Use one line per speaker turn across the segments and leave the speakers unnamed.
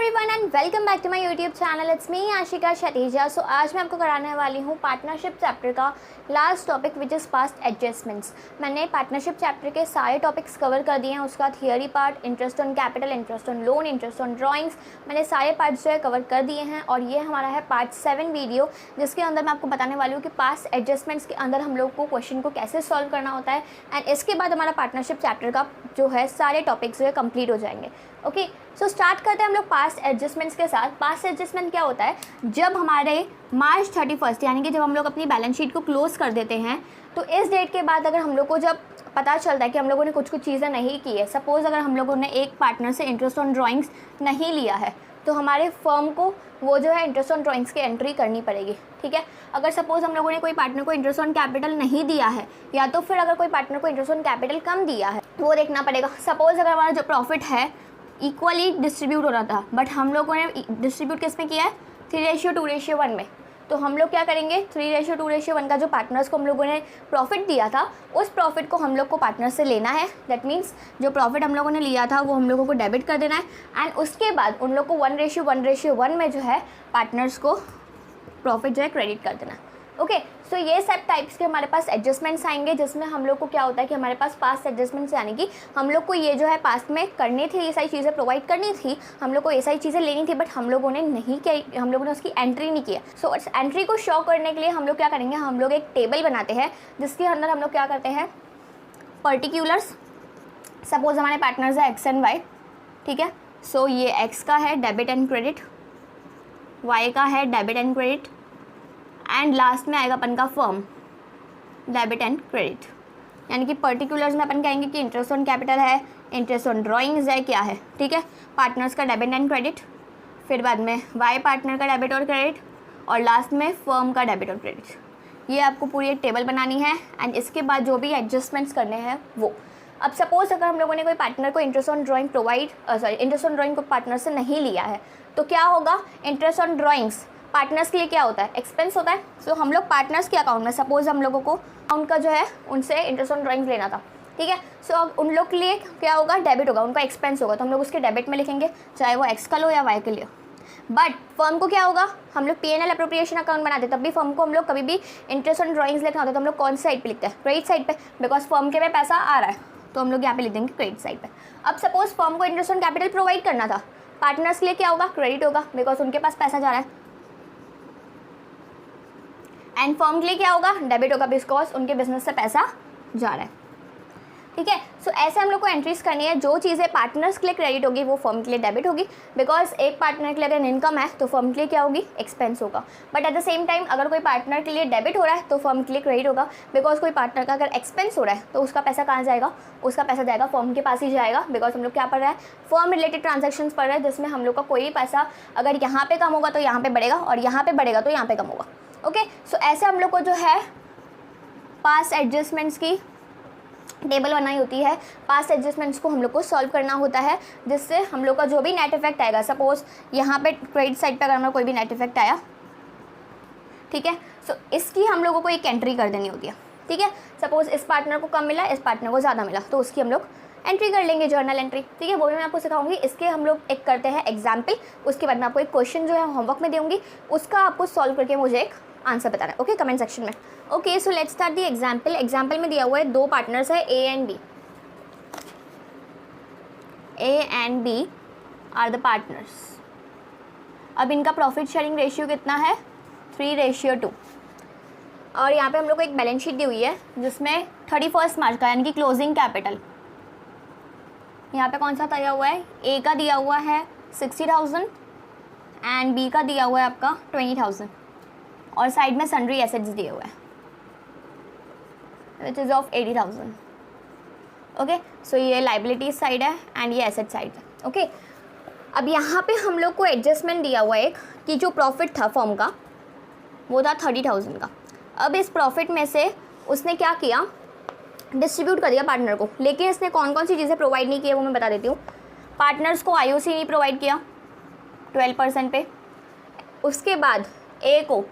Everyone and welcome back to my YouTube channel. It's me Ashika Shatija. So आज मैं आपको कराने वाली हूँ पार्टनरशिप चैप्टर का last topic which is past adjustments. मैंने पार्टनरशिप चैप्टर के सारे टॉपिक्स कवर कर दिए हैं। उसका theory part, interest on capital, interest on loan, interest on drawings, मैंने सारे पार्ट्स जो है कवर कर दिए हैं। और ये हमारा है पार्ट 7 वीडियो, जिसके अंदर मैं आपको बताने वाली हूँ कि पास्ट एडजस्टमेंट्स के अंदर हम लोग को क्वेश्चन को कैसे सॉल्व करना होता है। एंड इसके बाद हमारा पार्टनरशिप चैप्टर का जो है सारे टॉपिक्स जो है कंप्लीट हो जाएंगे। ओके, सो स्टार्ट करते हैं हम लोग पास्ट एडजस्टमेंट्स के साथ। पास्ट एडजस्टमेंट क्या होता है? जब हमारे मार्च 31 यानी कि जब हम लोग अपनी बैलेंस शीट को क्लोज कर देते हैं, तो इस डेट के बाद अगर हम लोग को जब पता चलता है कि हम लोगों ने कुछ चीज़ें नहीं की है, सपोज़ अगर हम लोगों ने एक पार्टनर से इंटरेस्ट ऑन ड्राइंग्स नहीं लिया है, तो हमारे फर्म को वो जो है इंटरेस्ट ऑन ड्राइंग्स की एंट्री करनी पड़ेगी। ठीक है, अगर सपोज़ हम लोगों ने कोई पार्टनर को इंटरेस्ट ऑन कैपिटल नहीं दिया है, या तो फिर अगर कोई पार्टनर को इंटरेस्ट ऑन कैपिटल कम दिया है, वो देखना पड़ेगा। सपोज़ अगर हमारा जो प्रॉफिट है इक्वली डिस्ट्रीब्यूट हो रहा था, बट हम लोगों ने डिस्ट्रीब्यूट किस में किया है? 3:2:1 में। तो हम लोग क्या करेंगे? 3:2:1 का जो पार्टनर्स को हम लोगों ने प्रॉफिट दिया था, उस प्रॉफिट को हम लोग को पार्टनर से लेना है। दैट मीन्स जो प्रॉफिट हम लोगों ने लिया था वो हम लोगों को डेबिट कर देना है। एंड उसके बाद उन लोग को 1:1:1 में जो है पार्टनर्स को प्रॉफिट जो है क्रेडिट कर देना है। ओके, सो ये सब टाइप्स के हमारे पास एडजस्टमेंट्स आएंगे, जिसमें हम लोग को क्या होता है कि हमारे पास पास्ट एडजस्टमेंट्स यानी कि हम लोग को ये जो है पास्ट में करनी थी, ये सारी चीज़ें प्रोवाइड करनी थी, हम लोग को ये सारी चीज़ें लेनी थी, बट हम लोगों ने नहीं किया, हम लोगों ने उसकी एंट्री नहीं किया। सो इस एंट्री को शो करने के लिए हम लोग क्या करेंगे? हम लोग एक टेबल बनाते हैं, जिसके अंदर हम लोग क्या करते हैं? पर्टिकुलर्स, सपोज हमारे पार्टनर्स है एक्स एंड वाई। ठीक है, सो ये एक्स का है डेबिट एंड क्रेडिट, वाई का है debit and credit, and last में आएगा अपन का फर्म डेबिट एंड क्रेडिट। यानी कि पर्टिकुलर्स में अपन कहेंगे कि इंटरेस्ट ऑन कैपिटल है, इंटरेस्ट ऑन ड्राइंग्स है, क्या है। ठीक है, पार्टनर्स का डेबिट एंड क्रेडिट, फिर बाद में वाई पार्टनर का डेबिट और क्रेडिट, और लास्ट में फर्म का डेबिट और क्रेडिट। ये आपको पूरी एक टेबल बनानी है। एंड इसके बाद जो भी एडजस्टमेंट्स करने हैं वो, अब सपोज अगर हम लोगों ने कोई पार्टनर को interest on drawing interest on drawing को पार्टनर से नहीं लिया है, तो क्या होगा? इंटरेस्ट ऑन ड्राइंग्स पार्टनर्स के लिए क्या होता है? एक्सपेंस होता है। सो हम लोग पार्टनर्स के अकाउंट में, सपोज हम लोगों को अकाउंट का जो है उनसे इंटरेस्ट ऑन ड्राइंग्स लेना था। ठीक है, सो अब उन लोग के लिए क्या होगा? डेबिट होगा, उनका एक्सपेंस होगा, तो हम लोग उसके डेबिट में लिखेंगे, चाहे वो एक्स का लो या वाई के लिए। बट फर्म को क्या होगा? हम लोग P&L अप्रोप्रिएशन अकाउंट बनाते हैं, तब भी फर्म को हम लोग कभी भी इंटरेस्ट ऑन ड्राइंग्स लिखना होता है तो हम लोग कौन सी साइड पे लिखते हैं? क्रेडिट साइड पे, बिकॉज फर्म के में पैसा आ रहा है, तो हम लोग यहाँ पे लिख देंगे क्रेडिट साइड पे। अब सपोज फर्म को इंटरेस्ट ऑन कैपिटल प्रोवाइड करना था, पार्टनर्स के लिए क्या होगा? क्रेडिट होगा, बिकॉज उनके पास पैसा जा रहा है। एंड फर्म के लिए क्या होगा? डेबिट होगा, बिकॉज उनके बिजनेस से पैसा जा रहा है। ठीक है, सो ऐसे हम लोग को एंट्रीज करनी है। जो चीज़ें पार्टनर्स के लिए क्रेडिट होगी वो फर्म के लिए डेबिट होगी, बिकॉज एक पार्टनर के लिए अगर इनकम है तो फर्म के लिए क्या होगी? एक्सपेंस होगा। But at the same time अगर कोई पार्टनर के लिए डेबिट हो रहा है तो फर्म के लिए क्रेडिट होगा, बिकॉज कोई पार्टनर का अगर एक्सपेंस हो रहा है तो उसका पैसा कहाँ जाएगा? उसका पैसा जाएगा फर्म के पास ही जाएगा, बिकॉज हम लोग क्या पढ़ रहे हैं? फर्म रिलेटेड ट्रांजेक्शन्स पढ़ रहे हैं, जिसमें हम लोग का कोई भी पैसा अगर यहाँ पे कम होगा तो यहाँ पे बढ़ेगा, और यहाँ पे बढ़ेगा तो यहाँ पे कम होगा। ओके, सो ऐसे हम लोग को जो है पास्ट एडजस्टमेंट्स की टेबल बनाई होती है। पास्ट एडजस्टमेंट्स को हम लोग को सॉल्व करना होता है, जिससे हम लोग का जो भी नेट इफेक्ट आएगा, सपोज यहाँ पे क्रेडिट साइड पे अगर हमारा कोई भी नेट इफेक्ट आया, ठीक है, सो इसकी हम लोगों को एक एंट्री कर देनी होती है। ठीक है, सपोज इस पार्टनर को कम मिला, इस पार्टनर को ज़्यादा मिला, तो उसकी हम लोग एंट्री कर लेंगे, जर्नल एंट्री। ठीक है, वो भी मैं आपको सिखाऊंगी। इसके हम लोग एक करते हैं एग्जाम्पल, उसके बाद मैं आपको एक क्वेश्चन जो है होमवर्क में दूँगी, उसका आपको सॉल्व करके मुझे एक आंसर बताना है। ओके, कमेंट सेक्शन में। Okay, so let's start the example. Example में दिया हुआ है दो पार्टनर्स है A and B. A and B are the partners. अब इनका प्रॉफिट शेयरिंग रेशियो कितना है? 3:2। और यहाँ पे हम लोग को एक बैलेंस शीट दी हुई है, जिसमें 31 मार्च का यानी कि क्लोजिंग कैपिटल यहाँ पे कौन सा दिया हुआ है? ए का दिया हुआ है 60,000 एंड बी का दिया हुआ है आपका 20,000, और साइड में सन्ड्री एसेट्स दिए हुए हैं विच इज़ ऑफ 80,000। ओके, सो ये लाइबिलिटीज साइड है एंड ये एसेट साइड है। ओके, अब यहाँ पे हम लोग को एडजस्टमेंट दिया हुआ है एक, कि जो प्रॉफिट था फर्म का वो था 30,000 का। अब इस प्रॉफिट में से उसने क्या किया? डिस्ट्रीब्यूट कर दिया पार्टनर को, लेकिन इसने कौन कौन सी चीज़ें प्रोवाइड नहीं की है वो मैं बता देती हूँ। पार्टनर्स को IOC नहीं प्रोवाइड किया 12% पे। उसके बाद ए को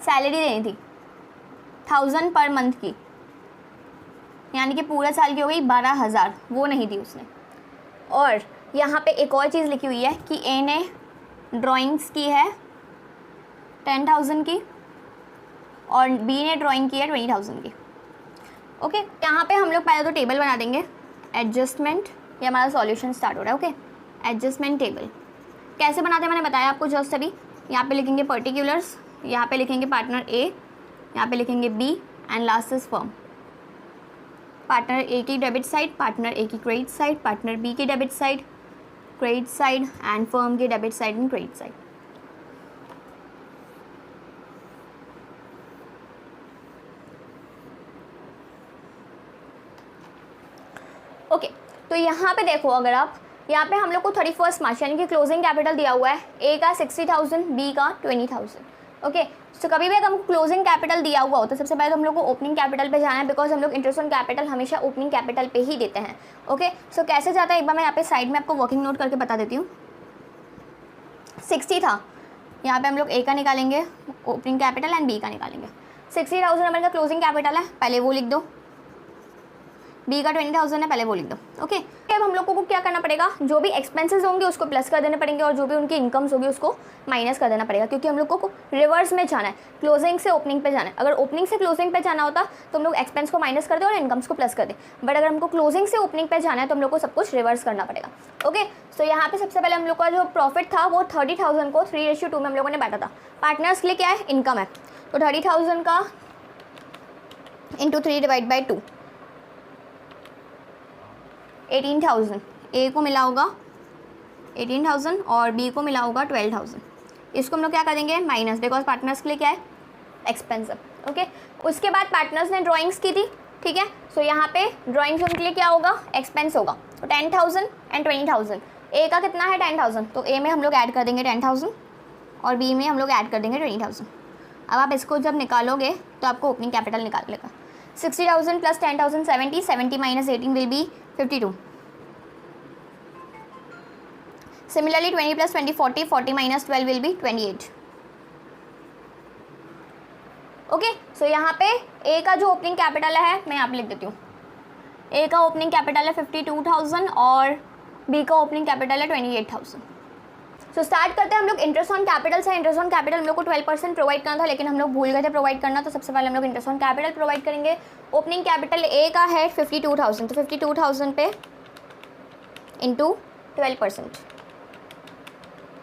सैलरी देनी थी 1000 पर मंथ की, यानी कि पूरे साल की हो गई 12,000, वो नहीं दी उसने। और यहाँ पे एक और चीज़ लिखी हुई है कि ए ने ड्राइंग्स की है 10,000 की और बी ने ड्राइंग की है 20,000 की। ओके, यहाँ पे हम लोग पहले तो टेबल बना देंगे, एडजस्टमेंट, ये हमारा सॉल्यूशन स्टार्ट हो रहा है। ओके, एडजस्टमेंट टेबल कैसे बनाते हैं मैंने बताया आपको जस्ट अभी। यहाँ पे लिखेंगे पर्टिकुलर्स, यहाँ पे लिखेंगे पार्टनर ए, यहाँ पे लिखेंगे B and last is firm. Partner A की डेबिट साइड, पार्टनर ए की क्रेडिट साइड, पार्टनर बी की debit side, credit side and firm की debit side and credit side. Okay, तो यहाँ पे देखो, अगर आप यहाँ पे हम लोग को 31 मार्च यानी कि क्लोजिंग कैपिटल दिया हुआ है, ए का 60,000, बी का 20,000। ओके, तो कभी भी अगर हमको क्लोजिंग कैपिटल दिया हुआ हो तो सबसे पहले तो हम लोग को ओपनिंग कैपिटल पे जाना है, बिकॉज हम लोग इंटरेस्ट ऑन कैपिटल हमेशा ओपनिंग कैपिटल पे ही देते हैं। ओके, सो कैसे जाता है एक बार मैं यहाँ पे साइड में आपको वर्किंग नोट करके बता देती हूँ। 60 था, यहाँ पे हम लोग ए का निकालेंगे ओपनिंग कैपिटल एंड बी का निकालेंगे। 60,000 हमारे का क्लोजिंग कैपिटल है, पहले वो लिख दो। बी का 20,000 है, पहले वो लिख दो। ओके, अब हम लोग को क्या करना पड़ेगा, जो भी एक्सपेंसेस होंगे उसको प्लस कर देने पड़ेंगे और जो भी उनकी इनकम्स होगी उसको माइनस कर देना पड़ेगा, क्योंकि हम लोग को रिवर्स में जाना है, क्लोजिंग से ओपनिंग पे जाना है। अगर ओपनिंग से क्लोजिंग पे जाना होता तो हम लोग एक्सपेंस को माइनस कर दे और इनकम्स को प्लस कर दे, बट अगर हमको क्लोजिंग से ओपनिंग पे जाना है तो हम लोग को सब कुछ रिवर्स करना पड़ेगा। ओके, सो यहाँ पे सबसे पहले हम लोग का जो प्रॉफिट था वो 30,000 को 3:2 में हम लोगों ने बांटा था। पार्टनर्स के लिए क्या है, इनकम है, तो 30,000 का इंटू 3/2 18,000 ए को मिला होगा 18,000 और बी को मिला होगा 12,000। इसको हम लोग क्या कर देंगे, माइनस, बिकॉज पार्टनर्स के लिए क्या है, एक्सपेंसिव। ओके, उसके बाद पार्टनर्स ने ड्राइंग्स की थी, ठीक है, सो यहाँ पे ड्राइंग्स उनके लिए क्या होगा, एक्सपेंस होगा, तो 10,000 एंड 20,000। ए का कितना है 10,000, तो ए में हम लोग ऐड कर देंगे 10,000 और बी में हम लोग ऐड कर देंगे 20,000। अब आप इसको जब निकालोगे तो आपको ओपनिंग कैपिटल निकाल लेगा। 60,000 plus 10,000 70, 70 minus 18 will be 52। Similarly 20 plus 20 40, 40 minus 12 will be 28। Okay, सो यहाँ पे ए का जो ओपनिंग कैपिटल है मैं यहाँ पे लिख देती हूँ। ए का ओपनिंग कैपिटल है 52,000 और बी का ओपनिंग कैपिटल है 28,000। सो स्टार्ट करते हैं हम लोग इंटरेस्ट ऑन कैपिटल से। इंटरेस्ट ऑन कैपिटल हम लोग को 12% प्रोवाइड करना था, लेकिन हम लोग भूल गए थे प्रोवाइड करना, तो सबसे पहले हम लोग इंटरेस्ट ऑन कैपिटल प्रोवाइड करेंगे। ओपनिंग कैपिटल ए का है 52,000, तो 52,000 पे इंटू 12%,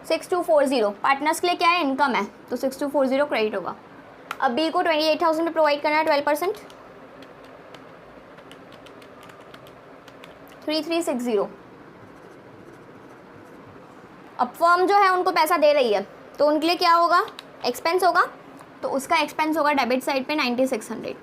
6240। पार्टनर्स के लिए क्या है, इनकम है, तो 6240 क्रेडिट होगा। अब बी को 28,000 पे प्रोवाइड करना है 12%, 3360। अब फर्म जो है उनको पैसा दे रही है तो उनके लिए क्या होगा, एक्सपेंस होगा, तो उसका एक्सपेंस होगा डेबिट साइड पे 9600।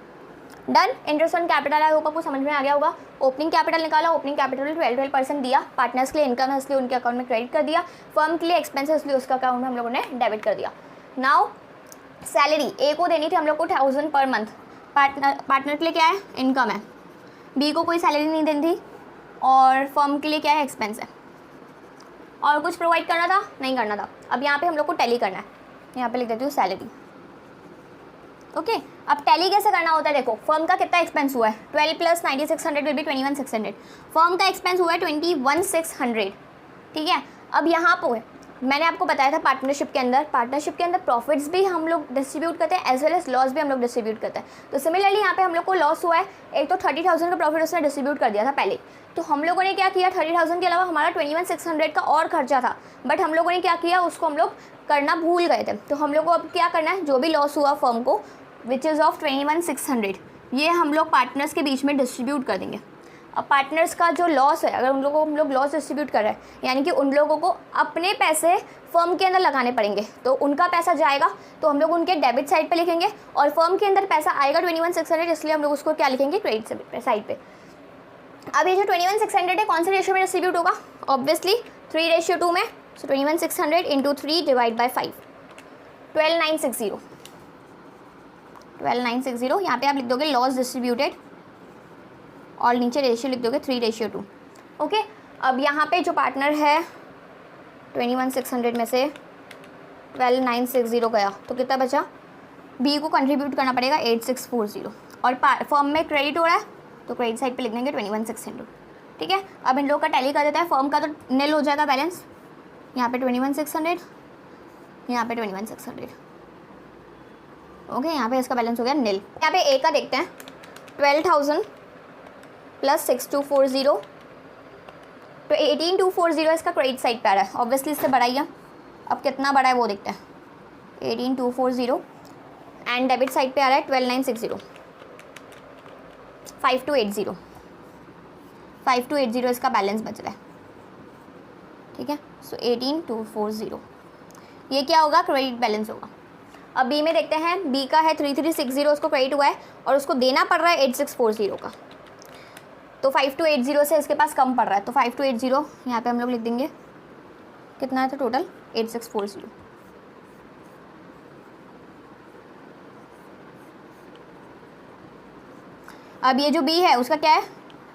Done. Interest on capital I hope आपको समझ में आ गया होगा। ओपनिंग कैपिटल निकाला, ओपनिंग कैपिटल 12% दिया, पार्टनर्स के लिए इनकम है इसलिए उनके अकाउंट में क्रेडिट कर दिया, फर्म के लिए एक्सपेंस है इसलिए उसका अकाउंट में हम लोगों ने डेबिट कर दिया। नाउ सैलरी ए को देनी थी हम लोग को 1000 पर मंथ, पार्टनर के लिए क्या है, इनकम है, बी को कोई सैलरी नहीं देनी थी और फर्म के लिए क्या है, एक्सपेंस है। और कुछ प्रोवाइड करना था, नहीं करना था। अब यहाँ पे हम लोग को टैली करना है, यहाँ पे लिख देती हूँ सैलरी। ओके, अब टैली कैसे करना होता है, देखो फर्म का कितना एक्सपेंस हुआ है, 12 प्लस 9600 विल बी 21,600। फर्म का एक्सपेंस हुआ है 21,600, ठीक है। अब यहाँ पर मैंने आपको बताया था पार्टनरशिप के अंदर प्रॉफिट्स भी हम लोग डिस्ट्रीब्यूट करते हैं एज वेल एज लॉस भी हम लोग डिस्ट्रीब्यूट करते हैं। तो सिमिलरली यहाँ पे हम लोग को लॉस हुआ है, एक तो 30,000 का प्रॉफिट उसने डिस्ट्रीब्यूट कर दिया था पहले, तो हम लोगों ने क्या किया, 30,000 के अलावा हमारा 21,600 का और खर्चा था, बट हम लोगों ने क्या किया, उसको हम लोग करना भूल गए थे। तो हम लोग को अब क्या करना है, जो भी लॉस हुआ फर्म को विच इज़ ऑफ 21,600, ये हम लोग पार्टनर्स के बीच में डिस्ट्रीब्यूट कर देंगे। अब पार्टनर्स का जो लॉस है, अगर उन लोगों को हम लोग लॉस डिस्ट्रीब्यूट कर रहे हैं, यानी कि उन लोगों को अपने पैसे फर्म के अंदर लगाने पड़ेंगे, तो उनका पैसा जाएगा तो हम लोग उनके डेबिट साइड पे लिखेंगे, और फर्म के अंदर पैसा आएगा 21,600, इसलिए हम लोग उसको क्या लिखेंगे, क्रेडिट साइड पे। अब ये जो 21,600 है कौन से रेशियो में डिस्ट्रीब्यूट होगा, ऑब्वियसली 3:2 में, सो 21,600 इंटू 3 डिवाइड बाई 5, 12,960। 12,960 यहाँ पे आप लिख दोगे लॉस डिस्ट्रीब्यूटेड और नीचे रेशियो लिख दोगे 3:2। ओके, अब यहाँ पे जो पार्टनर है 21,600 में से 12,960 गया तो कितना बचा, बी को कंट्रीब्यूट करना पड़ेगा 8,640, और फर्म में क्रेडिट हो रहा है तो क्रेडिट साइड पे लिख देंगे 21,600। ठीक है, अब इन लोग का टैली कर देता है। फर्म का तो नील हो जाएगा बैलेंस, यहाँ पे 21,600, यहाँ पे 21,600। ओके, यहाँ पे इसका बैलेंस हो गया नील। यहाँ पे ए का देखते हैं, 12,000 प्लस 6,240, तो 18,240 इसका क्रेडिट साइड पे आ रहा है। ऑब्वियसली इससे बड़ा ही है, अब कितना बड़ा है वो देखते हैं। 18,240 एंड डेबिट साइड पे आ रहा है 12,960, 5,280, 5,280 इसका बैलेंस बच रहा है। ठीक है, सो 18,240 ये क्या होगा, क्रेडिट बैलेंस होगा। अब बी में देखते हैं, बी का है 3,360, उसको क्रेडिट हुआ है और उसको देना पड़ रहा है 8,640 का, तो 5,280 से इसके पास कम पड़ रहा है, तो 5,280 यहाँ पे हम लोग लिख देंगे। कितना है तो टोटल 8,640। अब ये जो बी है उसका क्या है,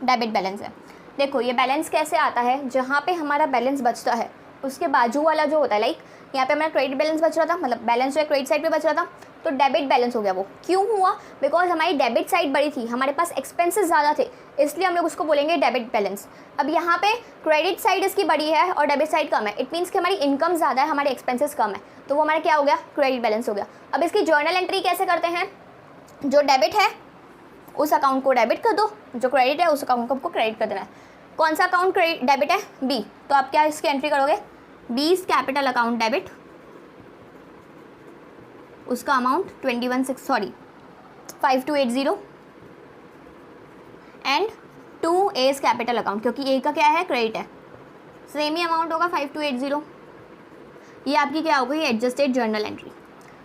डेबिट बैलेंस है। देखो ये बैलेंस कैसे आता है, जहाँ पे हमारा बैलेंस बचता है उसके बाजू वाला जो होता है, लाइक यहाँ पे हमारा क्रेडिट बैलेंस बच रहा था, मतलब बैलेंस जो है क्रेडिट साइड पे बच रहा था, तो डेबिट बैलेंस हो गया। वो क्यों हुआ, बिकॉज हमारी डेबिट साइड बड़ी थी, हमारे पास एक्सपेंसेस ज़्यादा थे, इसलिए हम लोग उसको बोलेंगे डेबिट बैलेंस। अब यहाँ पे क्रेडिट साइड इसकी बड़ी है और डेबिट साइड कम है, इट मीन्स कि हमारी इनकम ज़्यादा है, हमारे एक्सपेंसेस कम है, तो वो हमारा क्या हो गया, क्रेडिट बैलेंस हो गया। अब इसकी जर्नल एंट्री कैसे करते हैं, जो डेबिट है उस अकाउंट को डेबिट कर दो, जो क्रेडिट है उस अकाउंट को आपको क्रेडिट कर देना है। कौन सा अकाउंट क्रेडिट डेबिट है, बी, तो आप क्या इसकी एंट्री करोगे, बीस कैपिटल अकाउंट डेबिट, उसका amount 5,280 and 2 A's capital account, क्योंकि ए का क्या है, क्रेडिट है, सेम ही अमाउंट होगा 5,280। ये आपकी क्या हो गई, adjusted journal entry.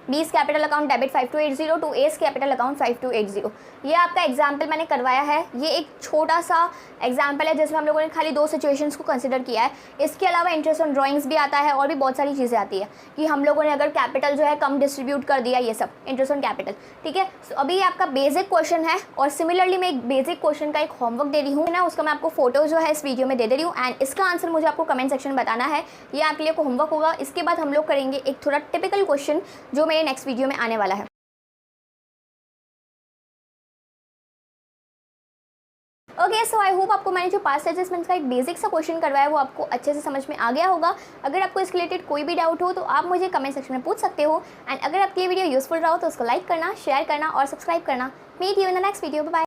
20 capital account debit 5,280 to A's capital account 5,280। ये आपका एग्जाम्पल मैंने करवाया है, ये एक छोटा सा एग्जाम्पल है जिसमें हम लोगों ने खाली 2 सिचुएशंस को कंसिडर किया है। इसके अलावा इंटरेस्ट ऑन ड्राइंग्स भी आता है और भी बहुत सारी चीज़ें आती है कि हम लोगों ने अगर कैपिटल जो है कम डिस्ट्रीब्यूट कर दिया, ये सब इंटरेस्ट ऑन कैपिटल। ठीक है, अभी ये आपका बेसिक क्वेश्चन है और सिमिलरली मैं एक बेसिक क्वेश्चन का एक होमवर्क दे रही हूँ ना, उसका मैं आपको फोटो जो है इस वीडियो में दे रही हूँ एंड इसका आंसर मुझे आपको कमेंट सेक्शन में बताना है। ये आपके लिए होमवर्क होगा। इसके बाद हम लोग करेंगे एक थोड़ा टिपिकल क्वेश्चन जो मेरे नेक्स्ट वीडियो में आने वाला है। ओके, सो आई होप आपको मैंने जो पास्ट एडजस्टमेंट्स का एक बेसिक सा क्वेश्चन करवाया वो आपको अच्छे से समझ में आ गया होगा। अगर आपको इसके रिलेटेड कोई भी डाउट हो तो आप मुझे कमेंट सेक्शन में पूछ सकते हो एंड अगर आपकी ये वीडियो यूजफुल रहा हो तो उसको लाइक करना, शेयर करना और सब्सक्राइब करना। Meet you in the next video, bye bye.